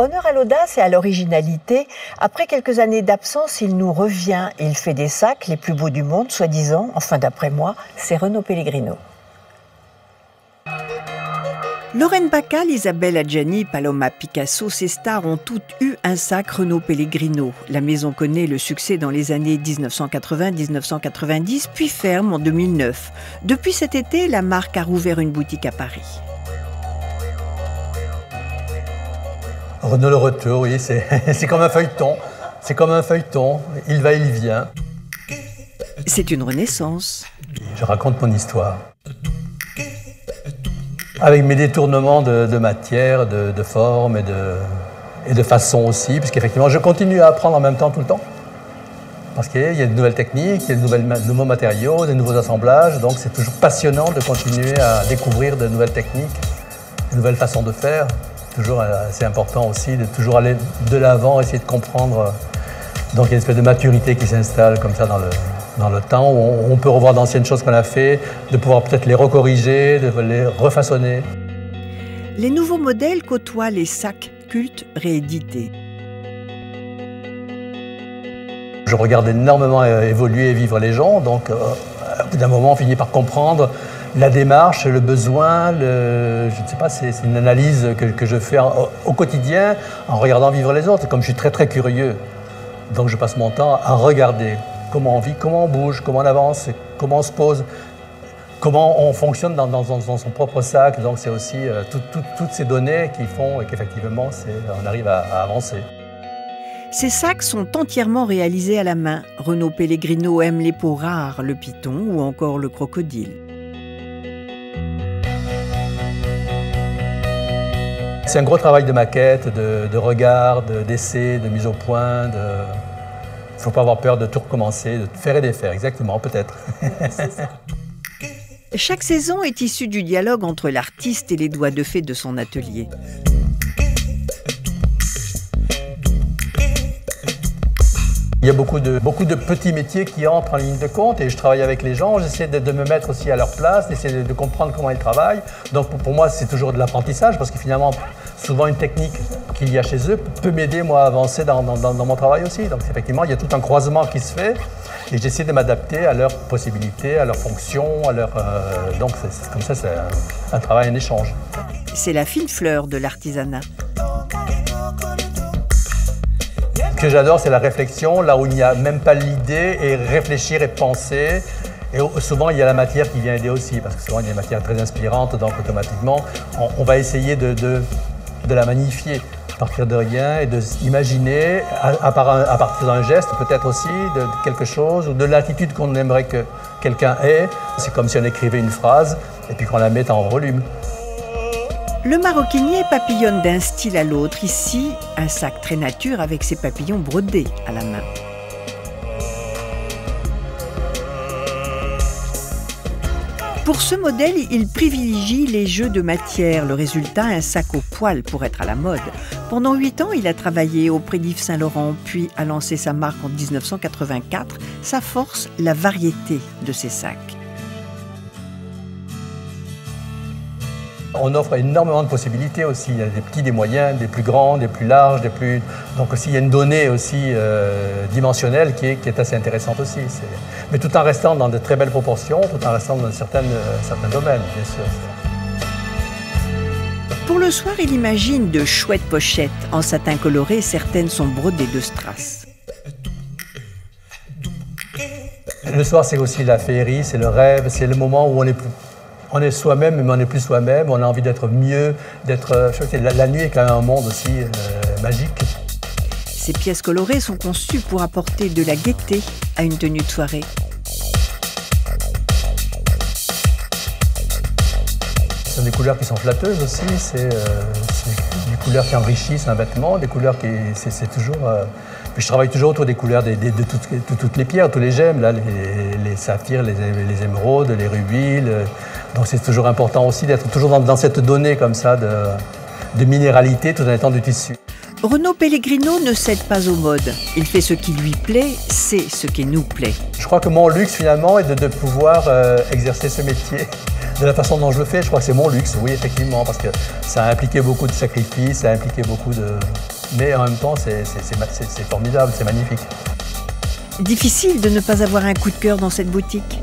Honneur à l'audace et à l'originalité, après quelques années d'absence, il nous revient. Il fait des sacs les plus beaux du monde, soi-disant. Enfin, d'après moi, c'est Renaud Pellegrino. Lorraine Bacal, Isabelle Adjani, Paloma Picasso, ces stars ont toutes eu un sac Renaud Pellegrino. La maison connaît le succès dans les années 1980-1990, puis ferme en 2009. Depuis cet été, la marque a rouvert une boutique à Paris. Renaud le retour, oui, c'est comme un feuilleton. C'est comme un feuilleton, il va, il vient. C'est une renaissance. Je raconte mon histoire. Avec mes détournements de matière, de forme et de façon aussi, puisqu'effectivement, je continue à apprendre en même temps tout le temps. Parce qu'il y a de nouvelles techniques, il y a de nouveaux matériaux, de nouveaux assemblages, donc c'est toujours passionnant de continuer à découvrir de nouvelles techniques, de nouvelles façons de faire. C'est important aussi de toujours aller de l'avant, essayer de comprendre. Donc il y a une espèce de maturité qui s'installe comme ça dans le temps, où on peut revoir d'anciennes choses qu'on a fait, de pouvoir peut-être les recorriger, de les refaçonner. Les nouveaux modèles côtoient les sacs cultes réédités. Je regarde énormément évoluer et vivre les gens, donc au bout d'un moment on finit par comprendre la démarche, le besoin, je ne sais pas, c'est une analyse que je fais au quotidien en regardant vivre les autres. Comme je suis très très curieux, donc je passe mon temps à regarder comment on vit, comment on bouge, comment on avance, comment on se pose, comment on fonctionne dans son propre sac. Donc c'est aussi toutes ces données qui font qu'effectivement on arrive à avancer. Ces sacs sont entièrement réalisés à la main. Renaud Pellegrino aime les peaux rares, le python ou encore le crocodile. C'est un gros travail de maquette, de regard, d'essai, de mise au point. Il ne faut pas avoir peur de tout recommencer, de faire et défaire, exactement, peut-être. Chaque saison est issue du dialogue entre l'artiste et les doigts de fée de son atelier. Il y a beaucoup de petits métiers qui entrent en ligne de compte et je travaille avec les gens, j'essaie de me mettre aussi à leur place, d'essayer de comprendre comment ils travaillent. Donc pour moi, c'est toujours de l'apprentissage parce que finalement, souvent une technique qu'il y a chez eux peut m'aider moi à avancer dans mon travail aussi. Donc effectivement, il y a tout un croisement qui se fait et j'essaie de m'adapter à leurs possibilités, à leurs fonctions, donc comme ça, c'est un travail, un échange. C'est la fine fleur de l'artisanat. Ce que j'adore, c'est la réflexion, là où il n'y a même pas l'idée, et réfléchir et penser. Et souvent, il y a la matière qui vient aider aussi, parce que souvent, il y a des matières très inspirantes, donc automatiquement, on va essayer de la magnifier, à partir de rien, et de s'imaginer, à partir d'un geste, peut-être aussi, de quelque chose, ou de l'attitude qu'on aimerait que quelqu'un ait. C'est comme si on écrivait une phrase, et puis qu'on la mette en volume. Le maroquinier papillonne d'un style à l'autre. Ici, un sac très nature avec ses papillons brodés à la main. Pour ce modèle, il privilégie les jeux de matière. Le résultat, un sac au poil pour être à la mode. Pendant 8 ans, il a travaillé auprès d'Yves Saint Laurent, puis a lancé sa marque en 1984. Sa force, la variété de ses sacs. On offre énormément de possibilités aussi. Il y a des petits, des moyens, des plus grands, des plus larges, Donc aussi, il y a une donnée aussi dimensionnelle qui est assez intéressante aussi. Mais tout en restant dans de très belles proportions, tout en restant dans certains domaines, bien sûr. Pour le soir, il imagine de chouettes pochettes. En satin coloré, certaines sont brodées de strass. Le soir, c'est aussi la féerie, c'est le rêve, c'est le moment où on est soi-même, mais on n'est plus soi-même, on a envie d'être mieux, la nuit est quand même un monde aussi magique. Ces pièces colorées sont conçues pour apporter de la gaieté à une tenue de soirée. Ce sont des couleurs qui sont flatteuses aussi, c'est des couleurs qui enrichissent un vêtement, des couleurs qui... c'est toujours... Puis je travaille toujours autour des couleurs de toutes les pierres, tous les gemmes, là, les saphirs, les émeraudes, les rubis. Donc c'est toujours important aussi d'être toujours dans cette donnée comme ça de minéralité tout en étant du tissu. Renaud Pellegrino ne cède pas aux modes. Il fait ce qui lui plaît, c'est ce qui nous plaît. Je crois que mon luxe finalement est de pouvoir exercer ce métier de la façon dont je le fais. Je crois que c'est mon luxe, oui effectivement, parce que ça a impliqué beaucoup de sacrifices, ça a impliqué beaucoup de... Mais en même temps, c'est formidable, c'est magnifique. Difficile de ne pas avoir un coup de cœur dans cette boutique.